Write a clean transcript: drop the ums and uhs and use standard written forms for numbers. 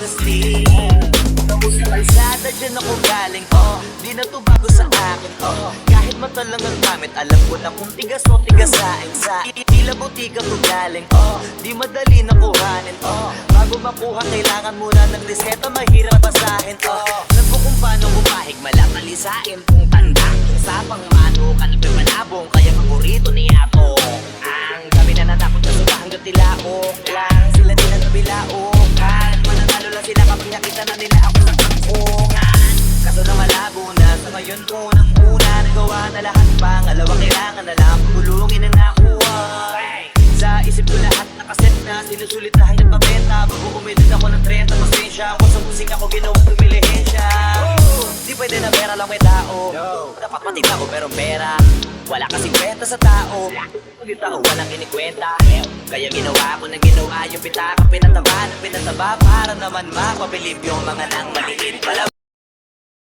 honesty. Kalsada dyan ako galing, di na to bago sa akin, kahit mata lang ang gamit, alam ko na kung tigas o tigasain sa tila butika to galing, di madali na kuhanin, bago makuha kailangan muna ng reseta, mahirap basahin, alam ko kung paano bumahig, malakalisain kung tanda, sapang mano ka na pimanabong, kaya paborito ni Apo. Ang gabi na natakot na suba hanggang tilaok lang, sila din ang nabilaokan, mananalo lang sila kapag nakita na nila ako sa kangkungan. Kaso na malabo na, sa ngayon unang-una nagawa na lahat, pangalawa kailangan na lang pagulungin ang nakuha. Sa isip ko lahat nakaset na, sinusulit na hanggang pabenta, bago umidod ako ng 30, pasensya ako sa musika ko ginawang tumilihensya. Di pwede na pera lang may tao, dapat matita ko pero pera wala kasing kwenta sa tao. Hindi tao walang kinikwenta, kaya ginawa ko na ginawa yung pitaka, pinataba ng pinataba para naman mapabilib yung mga nang maliit pala.